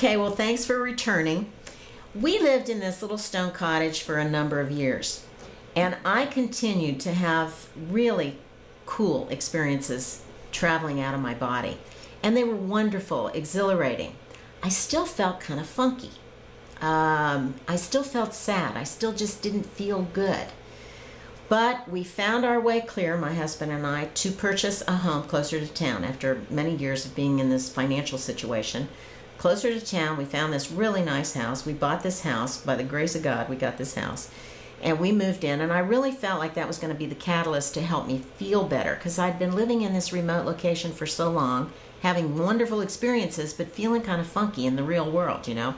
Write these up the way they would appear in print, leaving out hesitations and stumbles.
Okay, well, thanks for returning. We lived in this little stone cottage for a number of years, and I continued to have really cool experiences traveling out of my body, and they were wonderful, exhilarating. I still felt kind of funky. I still felt sad. I still just didn't feel good. But we found our way clear, my husband and I, to purchase a home closer to town after many years of being in this financial situation. Closer to town, we found this really nice house. We bought this house. By the grace of God, we got this house. And we moved in, and I really felt like that was going to be the catalyst to help me feel better, because I'd been living in this remote location for so long, having wonderful experiences, but feeling kind of funky in the real world, you know.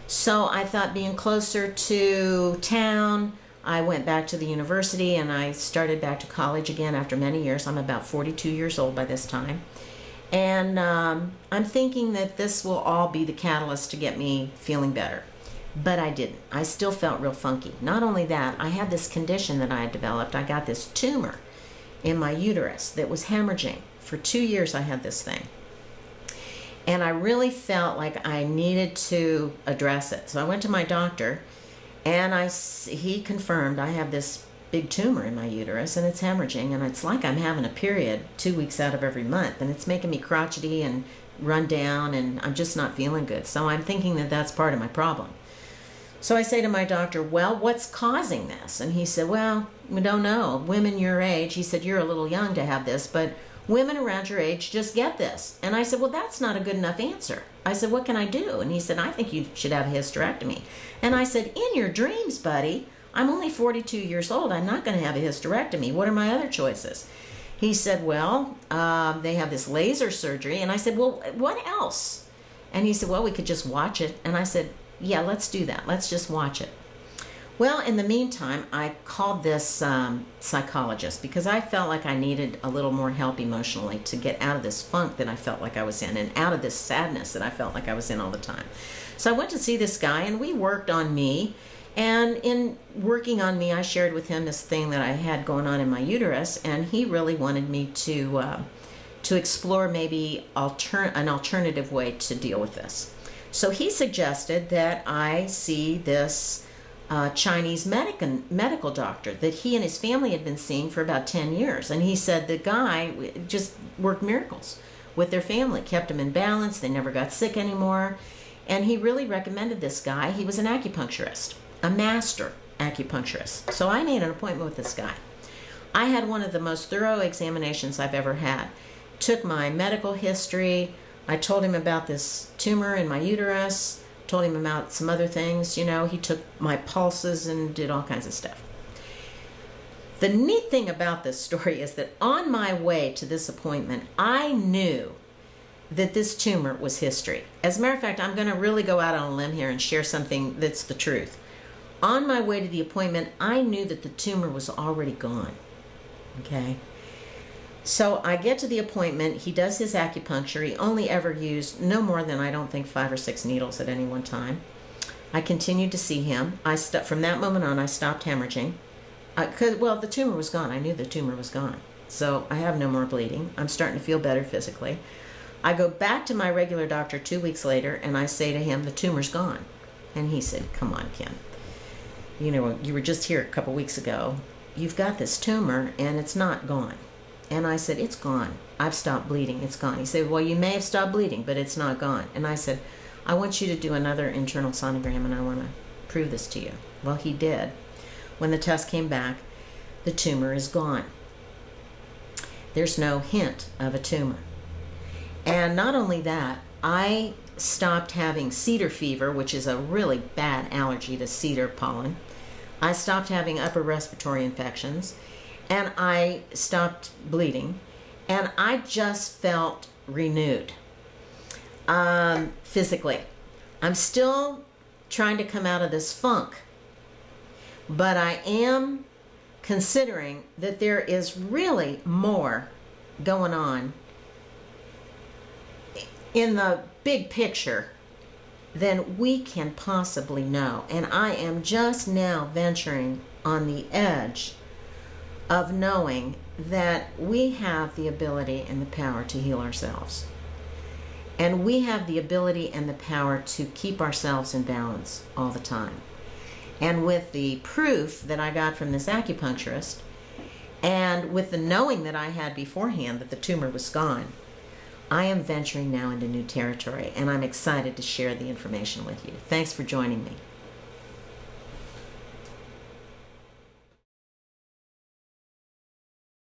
So I thought being closer to town, I went back to the university, and I started back to college again after many years. I'm about 42 years old by this time. And I'm thinking that this will all be the catalyst to get me feeling better. But I didn't. I still felt real funky. Not only that, I had this condition that I had developed. I got this tumor in my uterus that was hemorrhaging. For 2 years I had this thing. And I really felt like I needed to address it. So I went to my doctor, and he confirmed I have this big tumor in my uterus, and it's hemorrhaging, and it's like I'm having a period 2 weeks out of every month, and it's making me crotchety and run down, and I'm just not feeling good. So I'm thinking that that's part of my problem. So I say to my doctor, well, what's causing this? And he said, well, we don't know. Women your age, he said, you're a little young to have this, but women around your age just get this. And I said, well, that's not a good enough answer. I said, what can I do? And he said, I think you should have a hysterectomy. And I said, in your dreams, buddy. I'm only 42 years old. I'm not going to have a hysterectomy. What are my other choices? He said, well, they have this laser surgery. And I said, well, what else? And he said, well, we could just watch it. And I said, yeah, let's do that. Let's just watch it. Well, in the meantime, I called this psychologist because I felt like I needed a little more help emotionally to get out of this funk that I felt like I was in, and out of this sadness that I felt like I was in all the time. So I went to see this guy, and we worked on me. And in working on me, I shared with him this thing that I had going on in my uterus, and he really wanted me to explore maybe an alternative way to deal with this. So he suggested that I see this Chinese medical doctor that he and his family had been seeing for about 10 years. And he said the guy just worked miracles with their family, kept them in balance, they never got sick anymore. And he really recommended this guy. He was an acupuncturist, a master acupuncturist. So I made an appointment with this guy. I had one of the most thorough examinations I've ever had. Took my medical history. I told him about this tumor in my uterus, told him about some other things. You know, he took my pulses and did all kinds of stuff. The neat thing about this story is that on my way to this appointment, I knew that this tumor was history. As a matter of fact, I'm going to really go out on a limb here and share something that's the truth. On my way to the appointment, I knew that the tumor was already gone. Okay? So I get to the appointment. He does his acupuncture. He only ever used no more than, I don't think, 5 or 6 needles at any one time. I continued to see him. From that moment on, I stopped hemorrhaging. Well, the tumor was gone. I knew the tumor was gone. So I have no more bleeding. I'm starting to feel better physically. I go back to my regular doctor 2 weeks later, and I say to him, the tumor's gone. And he said, come on, Ken. You know, you were just here a couple weeks ago. You've got this tumor, and it's not gone. And I said, it's gone. I've stopped bleeding. It's gone. He said, well, you may have stopped bleeding, but it's not gone. And I said, I want you to do another internal sonogram, and I want to prove this to you. Well, he did. When the test came back, the tumor is gone. There's no hint of a tumor. And not only that, I stopped having cedar fever, which is a really bad allergy to cedar pollen. I stopped having upper respiratory infections, and I stopped bleeding, and I just felt renewed physically. I'm still trying to come out of this funk, but I am considering that there is really more going on in the big picture than we can possibly know. And I am just now venturing on the edge of knowing that we have the ability and the power to heal ourselves. And we have the ability and the power to keep ourselves in balance all the time. And with the proof that I got from this acupuncturist, and with the knowing that I had beforehand that the tumor was gone, I am venturing now into new territory, and I'm excited to share the information with you. Thanks for joining me.